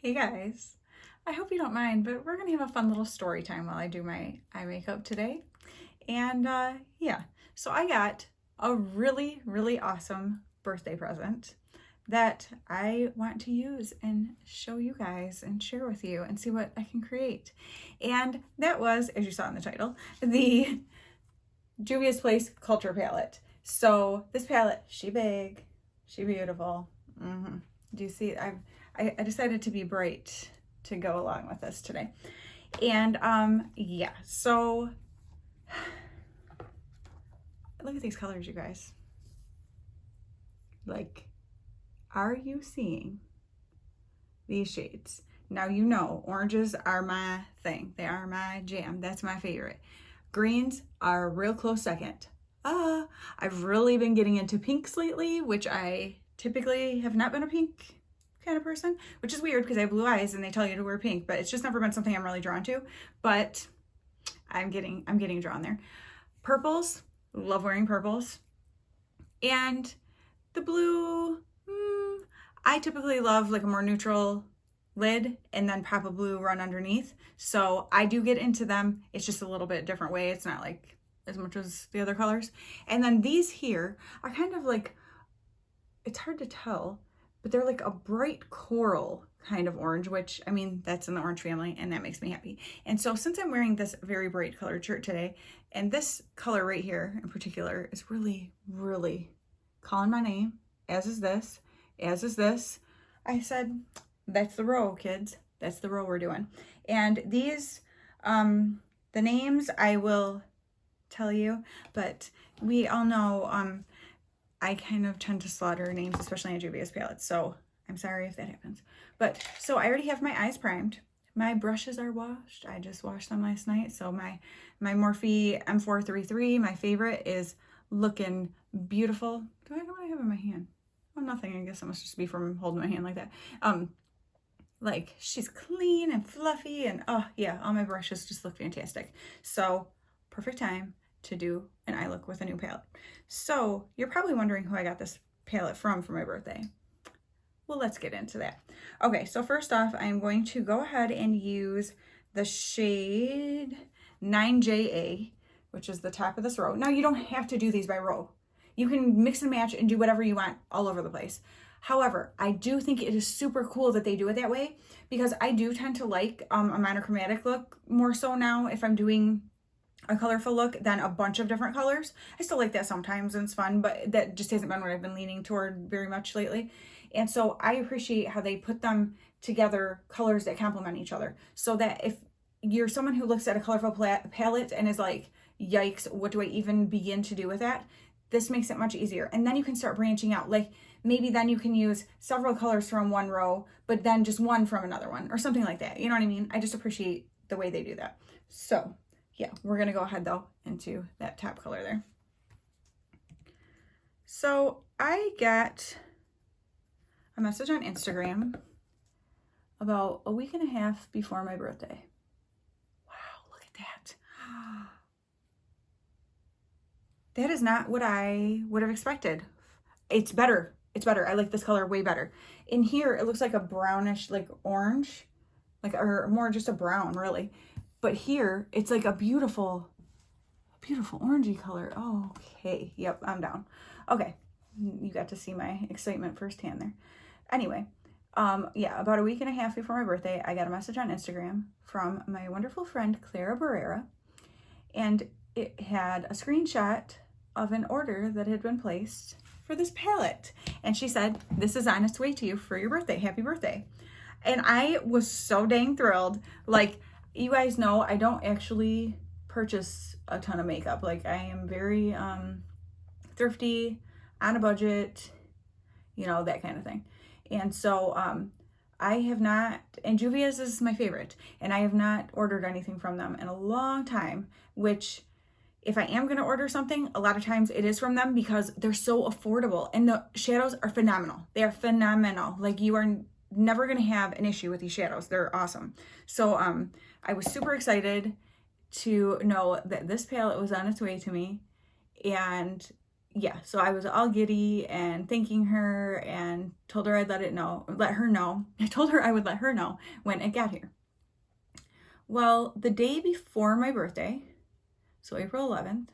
Hey guys, I hope you don't mind, but we're gonna have a fun little story time while I do my eye makeup today. And yeah, so I got a really awesome birthday present that I want to use and show you guys and share with you and see what I can create. And that was, as you saw in the title, the Juvia's Place Culture Palette. So this palette, she big, she beautiful. Do you see? I decided to be bright to go along with this today. And yeah, so look at these colors, you guys. Like, are you seeing these shades? Now, you know, oranges are my thing. They are my jam. That's my favorite. Greens are a real close second. I've really been getting into pinks lately, which I typically have not been a pink kind of person, which is weird because I have blue eyes and they tell you to wear pink, but it's just never been something I'm really drawn to. But I'm getting drawn there. Purples, love wearing purples. And the blue, I typically love like a more neutral lid and then pop a blue run underneath. So I do get into them. It's just a little bit different way. It's not like as much as the other colors. And then these here are kind of like, it's hard to tell, but they're like a bright coral kind of orange, which, I mean, that's in the orange family and that makes me happy. And so since I'm wearing this very bright colored shirt today, and this color right here in particular is really calling my name, as is this, I said, that's the row, kids. That's the row we're doing. And these, the names I will tell you, but we all know, I kind of tend to slaughter names, especially on Juvia's palettes, so I'm sorry if that happens. But, so I already have my eyes primed. My brushes are washed. I just washed them last night. So my Morphe M433, my favorite, is looking beautiful. What do I have in my hand? Oh, nothing. I guess it must just be from holding my hand like that. Like, she's clean and fluffy, and oh yeah, all my brushes just look fantastic. So, perfect time to do an eye look with a new palette. So you're probably wondering who I got this palette from for my birthday. Well, let's get into that. Okay, so first off, I'm going to go ahead and use the shade 9JA, which is the top of this row. Now, you don't have to do these by row. You can mix and match and do whatever you want all over the place. However, I do think it is super cool that they do it that way, because I do tend to like a monochromatic look more so now if I'm doing a colorful look than a bunch of different colors. I still like that sometimes and it's fun, but that just hasn't been what I've been leaning toward very much lately. And so I appreciate how they put them together, colors that complement each other, so that if you're someone who looks at a colorful palette and is like, yikes, what do I even begin to do with that? This makes it much easier. And then you can start branching out. Like maybe then you can use several colors from one row, but then just one from another one or something like that. You know what I mean? I just appreciate the way they do that. So yeah, we're gonna go ahead though into that top color there. So I got a message on Instagram about a week and a half before my birthday. Wow, look at that. That is not what I would have expected. It's better. It's better. I like this color way better. In here, it looks like a brownish, like orange, like, or more just a brown really. But here, it's like a beautiful orangey color. Oh, okay. Yep, I'm down. Okay. You got to see my excitement firsthand there. Anyway, yeah, about a week and a half before my birthday, I got a message on Instagram from my wonderful friend, Clara Barrera. And it had a screenshot of an order that had been placed for this palette. And she said, this is on its way to you for your birthday. Happy birthday. And I was so dang thrilled. Like, you guys know I don't actually purchase a ton of makeup. Like, I am very thrifty, on a budget, you know, that kind of thing. And so I have not, and Juvia's is my favorite, and I have not ordered anything from them in a long time, which if I am going to order something, a lot of times it is from them because they're so affordable and the shadows are phenomenal. They are phenomenal. Like, you are never going to have an issue with these shadows. They're awesome. So I was super excited to know that this palette was on its way to me, and yeah, so I was all giddy and thanking her and told her I'd let her know. I told her I would let her know when it got here. Well, the day before my birthday, so April 11th,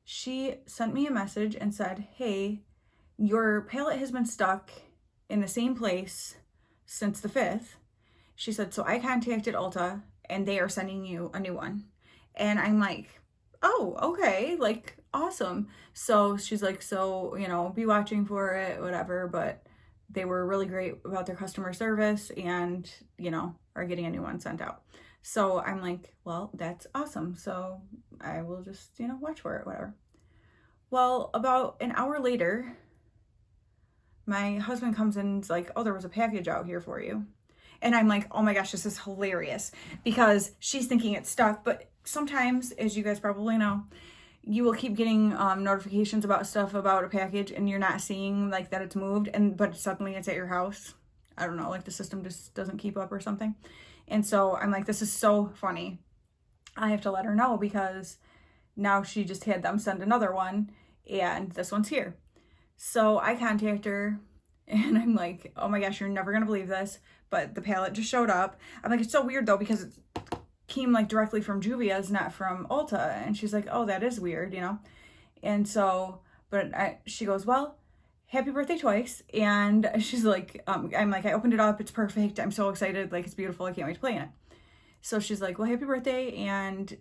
she sent me a message and said, hey, your palette has been stuck in the same place since the 5th. She said, so I contacted Ulta and they are sending you a new one. And I'm like, oh, okay, like, awesome. So she's like, so, you know, be watching for it, whatever, but they were really great about their customer service and, you know, are getting a new one sent out. So I'm like, well, that's awesome. So I will just, you know, watch for it, whatever. Well, about an hour later, my husband comes in and is like, oh, there was a package out here for you. And I'm like, oh my gosh, this is hilarious, because she's thinking it's stuck. But sometimes, as you guys probably know, you will keep getting notifications about stuff about a package and you're not seeing like that it's moved, but suddenly it's at your house. I don't know, like the system just doesn't keep up or something. And so I'm like, this is so funny. I have to let her know, because now she just had them send another one and this one's here. So I contact her and I'm like, oh my gosh, you're never gonna believe this, but the palette just showed up. I'm like, it's so weird though, because it came like directly from Juvia's, not from Ulta. And she's like, oh, that is weird, you know? And so, she goes, well, happy birthday twice. And she's like, I'm like, I opened it up, it's perfect, I'm so excited, like, it's beautiful, I can't wait to play in it. So she's like, well, happy birthday, and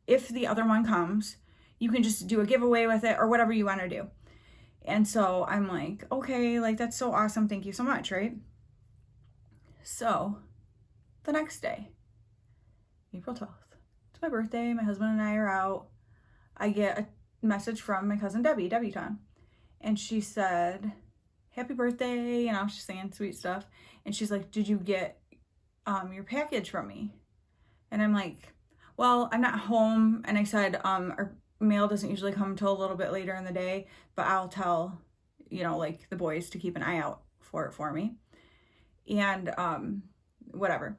if the other one comes, you can just do a giveaway with it or whatever you want to do. And so I'm like, okay, like, that's so awesome, thank you so much, right? So the next day, April 12th, it's my birthday, my husband and I are out. I get a message from my cousin Debbie Ton, and she said, happy birthday, you know, she's saying sweet stuff. And she's like, did you get your package from me? And I'm like, well, I'm not home. And I said, our mail doesn't usually come until a little bit later in the day, but I'll tell, you know, like, the boys to keep an eye out for it for me. And whatever.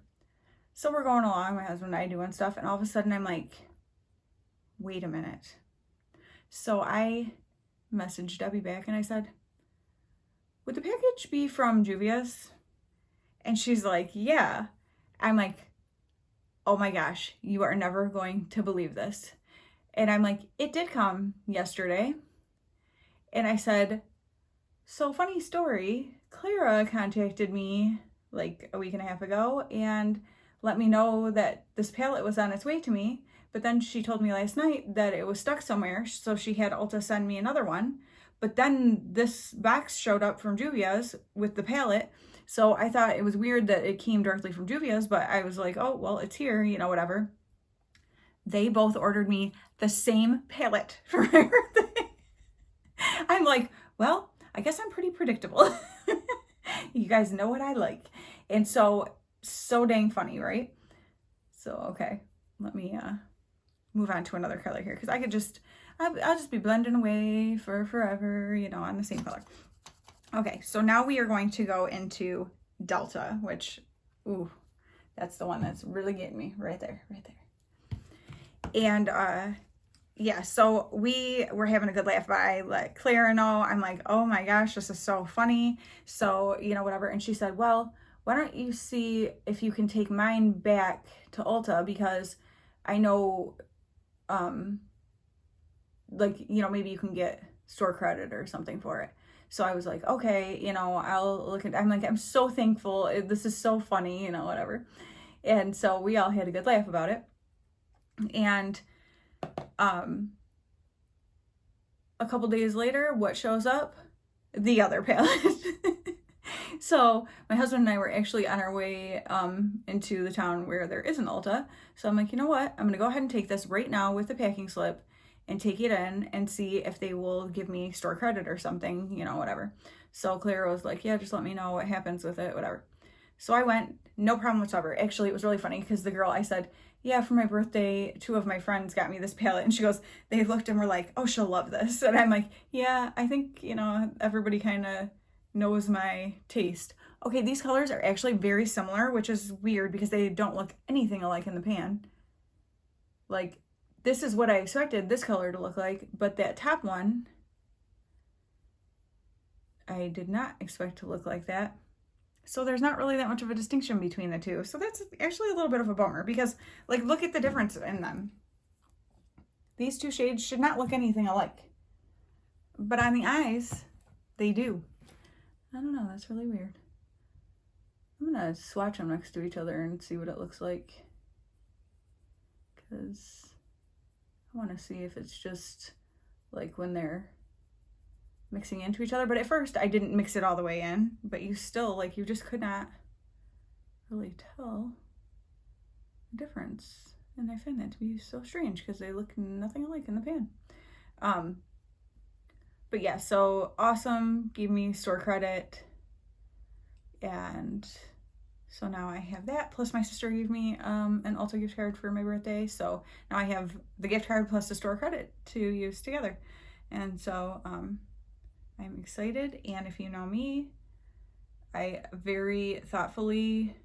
So we're going along, my husband and I doing stuff, and all of a sudden I'm like, wait a minute. So I messaged Debbie back and I said, would the package be from Juvia's? And she's like, yeah. I'm like, oh my gosh, you are never going to believe this. And I'm like, it did come yesterday. And I said, so funny story, Clara contacted me like a week and a half ago and let me know that this palette was on its way to me. But then she told me last night that it was stuck somewhere, so she had Ulta send me another one. But then this box showed up from Juvia's with the palette. So I thought it was weird that it came directly from Juvia's, but I was like, oh, well, it's here, you know, whatever. They both ordered me the same palette for my birthday. I'm like, well, I guess I'm pretty predictable. You guys know what I like. And so dang funny, right? So, okay, let me move on to another color here, because I'll just be blending away for forever, you know, on the same color. Okay, so now we are going to go into Delta, which, ooh, that's the one that's really getting me right there. And yeah, so we were having a good laugh, but I let Clara know. I'm like, oh my gosh, this is so funny. So, you know, whatever. And she said, well, why don't you see if you can take mine back to Ulta, because I know, like, you know, maybe you can get store credit or something for it. So I was like, okay, you know, I'll look at, I'm like, I'm so thankful. This is so funny, you know, whatever. And so we all had a good laugh about it. And a couple days later, what shows up? The other palette. So my husband and I were actually on our way into the town where there is an Ulta. So I'm like, you know what? I'm gonna go ahead and take this right now with the packing slip and take it in and see if they will give me store credit or something, you know, whatever. So Clara was like, yeah, just let me know what happens with it, whatever. So I went, no problem whatsoever. Actually, it was really funny because the girl, I said, yeah, for my birthday, 2 of my friends got me this palette. And she goes, they looked and were like, oh, she'll love this. And I'm like, yeah, I think, you know, everybody kind of knows my taste. Okay, these colors are actually very similar, which is weird because they don't look anything alike in the pan. Like, this is what I expected this color to look like, but that top one I did not expect to look like that. So there's not really that much of a distinction between the two. So that's actually a little bit of a bummer because, like, look at the difference in them. These two shades should not look anything alike. But on the eyes, they do. I don't know, that's really weird. I'm gonna swatch them next to each other and see what it looks like. Because I want to see if it's just like when they're mixing into each other. But at first I didn't mix it all the way in, but you still, like, you just could not really tell the difference. And I find that to be so strange because they look nothing alike in the pan. But yeah, so awesome, gave me store credit. And so now I have that, plus my sister gave me an Ulta gift card for my birthday. So now I have the gift card plus the store credit to use together. And so I'm excited. And if you know me, I very thoughtfully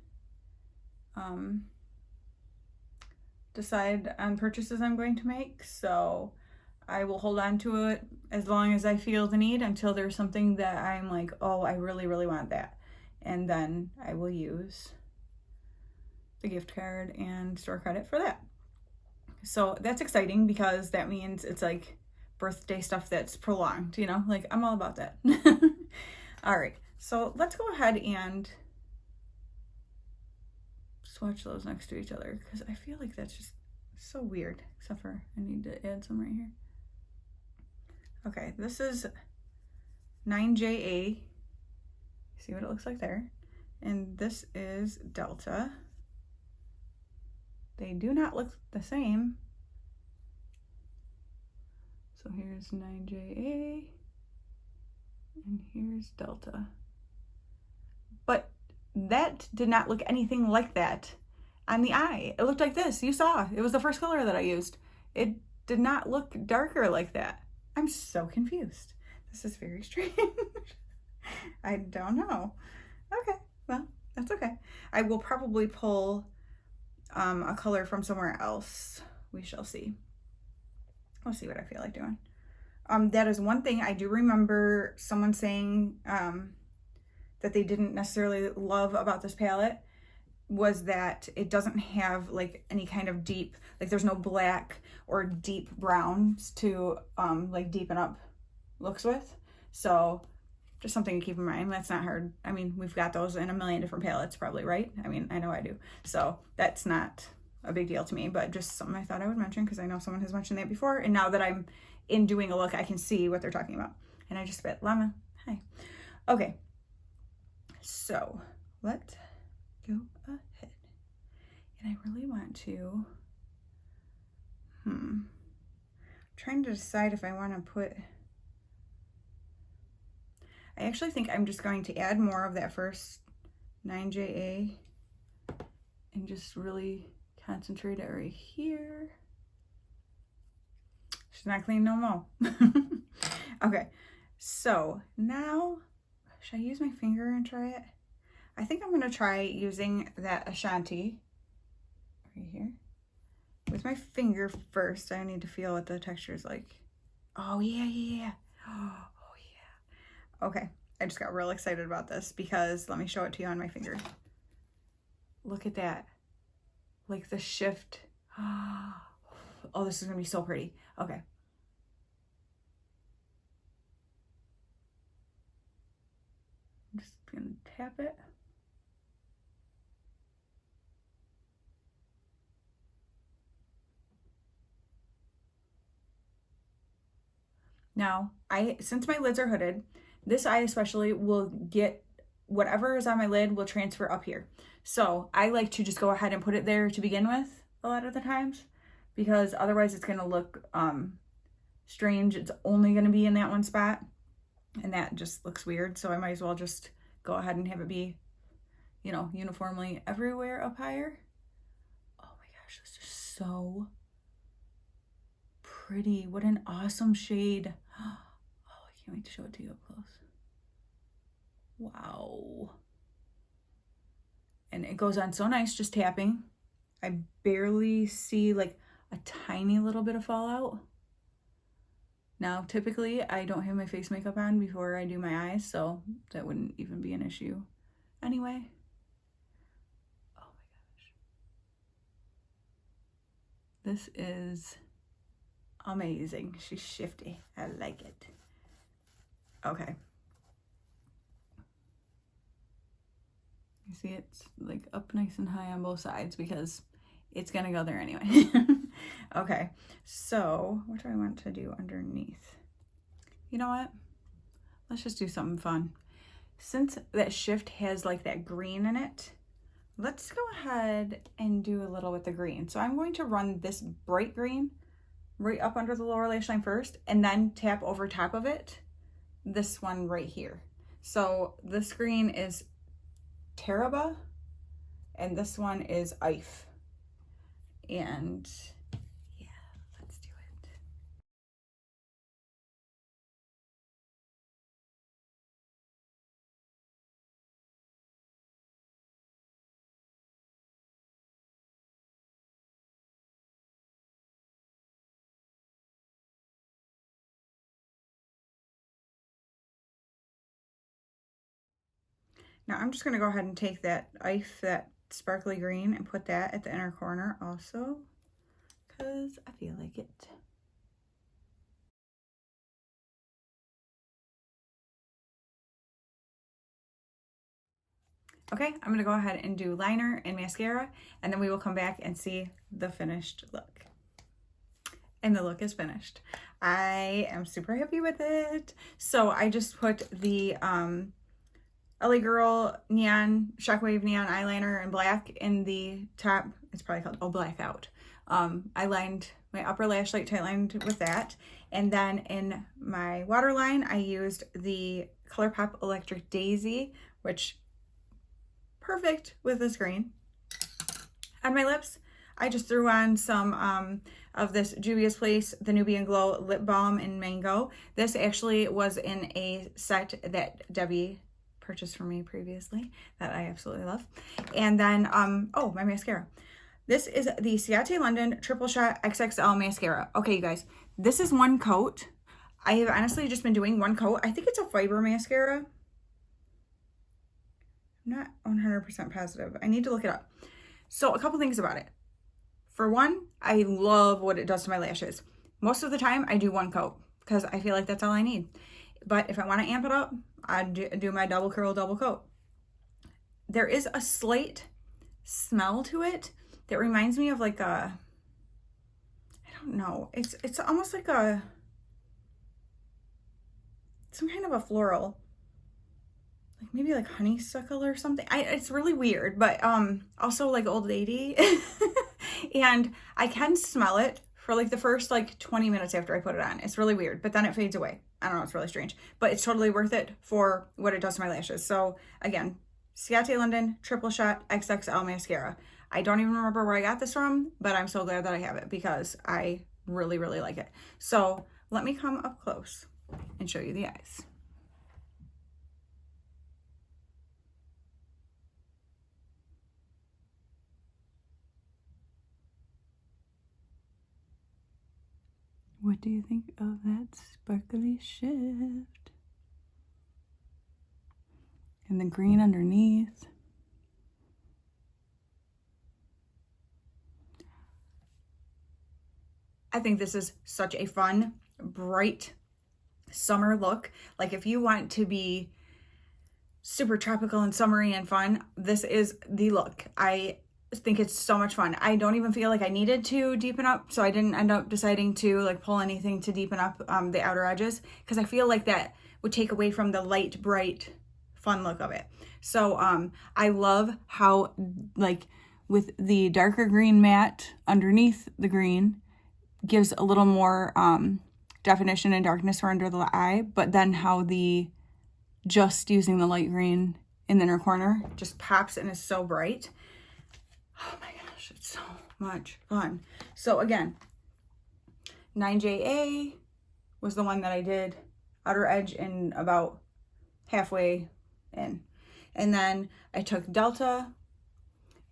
decide on purchases I'm going to make. So I will hold on to it as long as I feel the need until there's something that I'm like, oh, I really, really want that. And then I will use the gift card and store credit for that. So that's exciting because that means it's like birthday stuff that's prolonged, you know, like I'm all about that. All right, so let's go ahead and swatch those next to each other because I feel like that's just so weird, except for I need to add some right here. Okay, this is 9JA. See what it looks like there. And this is Delta. They do not look the same. So here's 9JA and here's Delta. But that did not look anything like that on the eye. It looked like this. You saw. It was the first color that I used. It did not look darker like that. I'm so confused. This is very strange. I don't know. Okay, well, that's okay. I will probably pull a color from somewhere else. We shall see. We'll see what I feel like doing. That is one thing I do remember someone saying that they didn't necessarily love about this palette was that it doesn't have like any kind of deep, like there's no black or deep browns to like deepen up looks with. So just something to keep in mind. That's not hard. I mean, we've got those in a million different palettes probably, right? I mean, I know I do. So that's not a big deal to me, but just something I thought I would mention because I know someone has mentioned that before. And now that I'm in doing a look, I can see what they're talking about. And I just spit llama. Hi. Okay. So let's go ahead. And I really want to, trying to decide if I want to put, I actually think I'm just going to add more of that first 9JA and just really concentrate it right here. She's not clean no more. Okay, so now, should I use my finger and try it? I think I'm going to try using that Ciate right here with my finger first. I need to feel what the texture is like. Oh, yeah. Oh, yeah. Okay, I just got real excited about this because let me show it to you on my finger. Look at that. Like the shift. Oh, this is going to be so pretty. Okay. I'm just going to tap it. Now, since my lids are hooded, this eye especially will get whatever is on my lid will transfer up here. So I like to just go ahead and put it there to begin with a lot of the times because otherwise it's going to look strange. It's only going to be in that one spot and that just looks weird. So I might as well just go ahead and have it be, you know, uniformly everywhere up higher. Oh my gosh, this is so pretty. What an awesome shade. Oh, I can't wait to show it to you up close. Wow. And it goes on so nice just tapping. I barely see like a tiny little bit of fallout. Now, typically, I don't have my face makeup on before I do my eyes, so that wouldn't even be an issue. Anyway. Oh my gosh. This is amazing. She's shifty. I like it. Okay. You see it's like up nice and high on both sides because it's gonna go there anyway. Okay, so what do I want to do underneath? You know what? Let's just do something fun. Since that shift has like that green in it, let's go ahead and do a little with the green. So I'm going to run this bright green right up under the lower lash line first, and then tap over top of it, this one right here. So this green is Taraba, and this one is Ife. And yeah, let's do it. Now I'm just going to go ahead and take that Ife, that sparkly green, and put that at the inner corner also, because I feel like it. Okay, I'm going to go ahead and do liner and mascara, and then we will come back and see the finished look. And the look is finished. I am super happy with it. So I just put the LA Girl Neon, Shockwave Neon Eyeliner in black in the top. It's probably called, oh, Blackout. I lined my upper lash light tight lined with that. And then in my waterline, I used the ColourPop Electric Daisy, which perfect with this green. On my lips, I just threw on some of this Juvia's Place, the Nubian Glow Lip Balm in Mango. This actually was in a set that Debbie purchased for me previously that I absolutely love. And then, oh, my mascara. This is the Ciate London Triple Shot XXL Mascara. Okay, you guys, this is one coat. I have honestly just been doing one coat. I think it's a fiber mascara. I'm not 100% positive. I need to look it up. So a couple things about it. For one, I love what it does to my lashes. Most of the time, I do one coat because I feel like that's all I need. But if I want to amp it up, I do my double curl, double coat. There is a slight smell to it that reminds me of like a, I don't know, it's almost like some kind of a floral. Like maybe like honeysuckle or something. It's really weird, but also like old lady. And I can smell it for like the first like 20 minutes after I put it on. It's really weird, but then it fades away. I don't know, it's really strange, but it's totally worth it for what it does to my lashes. So again, Ciate London Triple Shot XXL Mascara. I don't even remember where I got this from, but I'm so glad that I have it because I really, really like it. So let me come up close and show you the eyes. What do you think of that sparkly shift? And the green underneath. I think this is such a fun, bright summer look. Like if you want to be super tropical and summery and fun, this is the look. I think it's so much fun. I don't even feel like I needed to deepen up, so I didn't end up deciding to like pull anything to deepen up the outer edges because I feel like that would take away from the light, bright, fun look of it. So I love how like with the darker green matte underneath the green gives a little more definition and darkness for under the eye, but then how the just using the light green in the inner corner just pops and is so bright. Oh my gosh, it's so much fun. So again, 9JA was the one that I did outer edge in about halfway in. And then I took Delta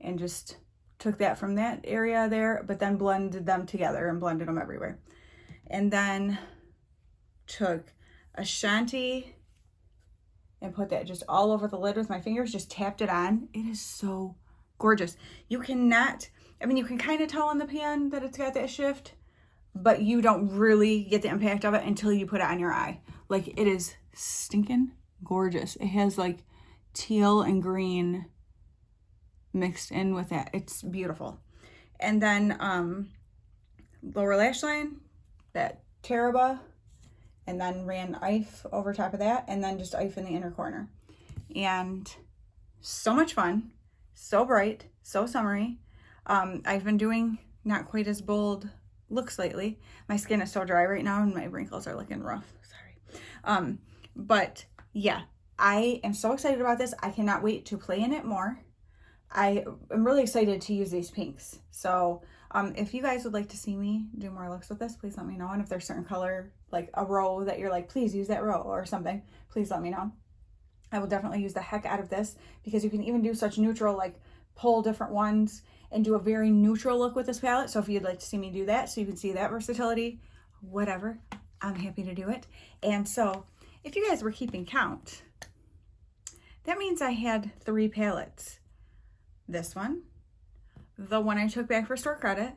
and just took that from that area there, but then blended them together and blended them everywhere. And then took Ashanti and put that just all over the lid with my fingers, just tapped it on. It is so gorgeous. You cannot, I mean, you can kind of tell in the pan that it's got that shift, but you don't really get the impact of it until you put it on your eye. Like, it is stinking gorgeous. It has like teal and green mixed in with that. It's beautiful. And then lower lash line, that Teraba, and then ran IFE over top of that, and then just IFE in the inner corner. And so much fun, so bright, so summery. I've been doing not quite as bold looks lately. My skin is so dry right now and my wrinkles are looking rough. Sorry. But yeah, I am so excited about this. I cannot wait to play in it more. I am really excited to use these pinks. So if you guys would like to see me do more looks with this, please let me know. And if there's certain color, like a row that you're like, please use that row or something, please let me know. I will definitely use the heck out of this, because you can even do such neutral, like pull different ones and do a very neutral look with this palette. So if you'd like to see me do that, so you can see that versatility, whatever, I'm happy to do it. And so if you guys were keeping count, that means I had 3 palettes. This one, the one I took back for store credit,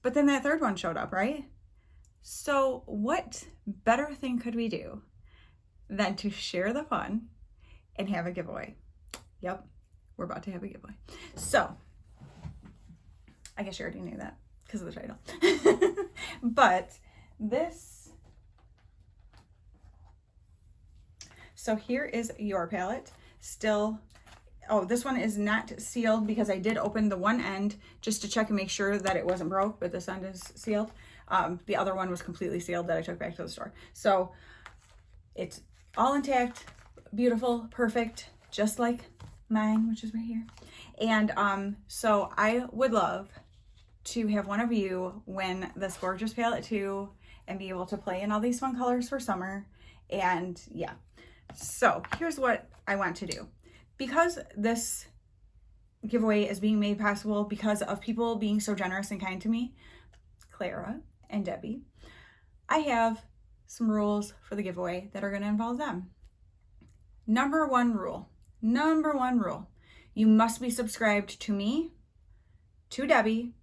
but then that third one showed up, right? So what better thing could we do than to share the fun and have a giveaway? Yep, we're about to have a giveaway. So I guess you already knew that because of the title. But this, so here is your palette. Still, oh, this one is not sealed because I did open the one end just to check and make sure that it wasn't broke, but this end is sealed. The other one was completely sealed that I took back to the store. So it's all intact, beautiful, perfect, just like mine, which is right here. And so I would love to have one of you win this gorgeous palette too and be able to play in all these fun colors for summer. And yeah, so here's what I want to do. Because this giveaway is being made possible because of people being so generous and kind to me, Clara and Debbie, I have some rules for the giveaway that are going to involve them. Number one rule, you must be subscribed to me, to Debbie,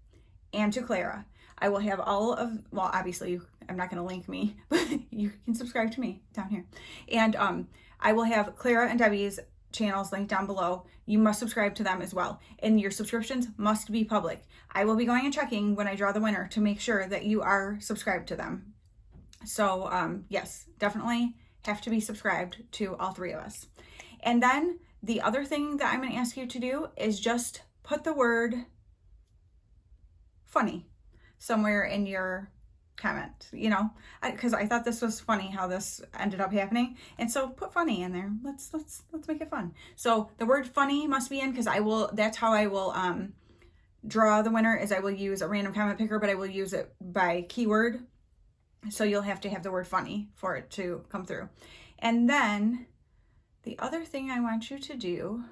and to Clara. I will have all of, well, obviously I'm not going to link me, but you can subscribe to me down here. And I will have Clara and Debbie's channels linked down below. You must subscribe to them as well, and your subscriptions must be public. I will be going and checking when I draw the winner to make sure that you are subscribed to them. So yes, definitely have to be subscribed to all 3 of us. And then the other thing that I'm going to ask you to do is just put the word funny somewhere in your comment, you know, because I thought this was funny how this ended up happening, and so put funny in there. Let's make it fun. So the word funny must be in, because that's how I will draw the winner, is I will use a random comment picker, but I will use it by keyword, so you'll have to have the word funny for it to come through. And then the other thing I want you to do,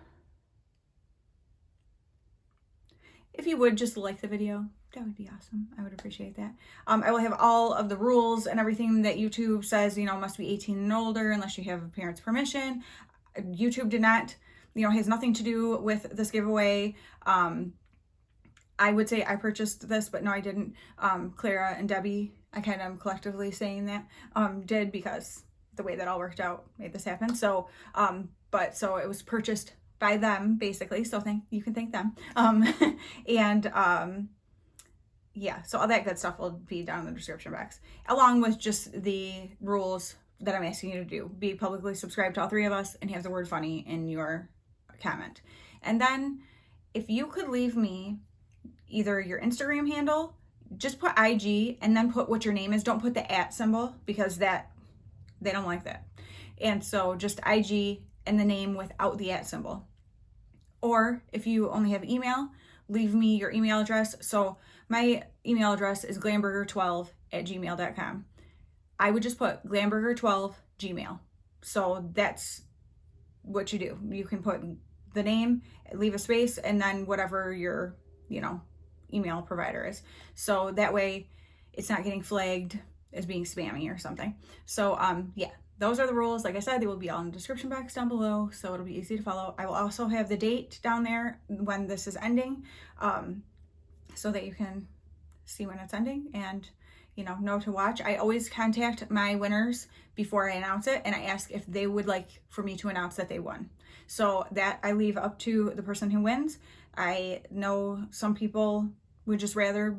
if you would just like the video, that would be awesome. I would appreciate that. I will have all of the rules and everything that YouTube says, you know, must be 18 and older unless you have a parent's permission. YouTube did not, you know, has nothing to do with this giveaway. I would say I purchased this, but no, I didn't. Clara and Debbie, I kind of am collectively saying that, did, because the way that all worked out made this happen. So, so it was purchased by them basically. So you can thank them. Yeah, so all that good stuff will be down in the description box, along with just the rules that I'm asking you to do. Be publicly subscribed to all 3 of us and have the word funny in your comment. And then if you could leave me either your Instagram handle, just put IG and then put what your name is. Don't put the @ symbol, because they don't like that. And so just IG and the name without the @ symbol. Or if you only have leave me your email address. So my email address is glamburger12@gmail.com. I would just put glamburger12gmail. So that's what you do. You can put the name, leave a space, and then whatever your, email provider is. So that way it's not getting flagged is being spammy or something. So yeah, those are the rules. Like I said, they will be all in the description box down below, so it'll be easy to follow. I will also have the date down there when this is ending, so that you can see when it's ending and know to watch. I always contact my winners before I announce it, and I ask if they would like for me to announce that they won. So that I leave up to the person who wins. I know some people would just rather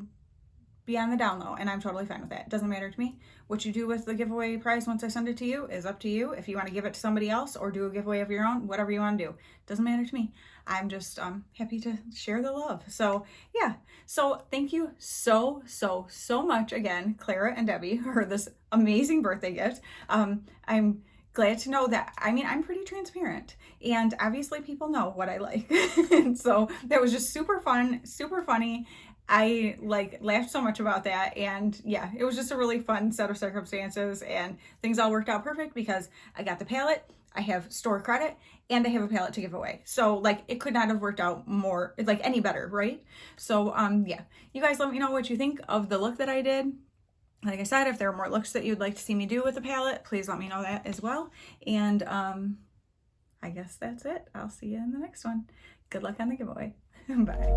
be on the down low, and I'm totally fine with that. It doesn't matter to me. What you do with the giveaway prize once I send it to you is up to you. If you want to give it to somebody else or do a giveaway of your own, whatever you want to do, doesn't matter to me. I'm just happy to share the love. So yeah, so thank you so much again, Clara and Debbie, for this amazing birthday gift. I'm glad to know that, I'm pretty transparent, and obviously people know what I like. And so that was just super fun, super funny. I laughed so much about that, and yeah, it was just a really fun set of circumstances, and things all worked out perfect because I got the palette, I have store credit, and I have a palette to give away. So it could not have worked out more, any better, right? So yeah, you guys let me know what you think of the look that I did. Like I said, if there are more looks that you'd like to see me do with the palette, please let me know that as well. And I guess that's it. I'll see you in the next one. Good luck on the giveaway. Bye.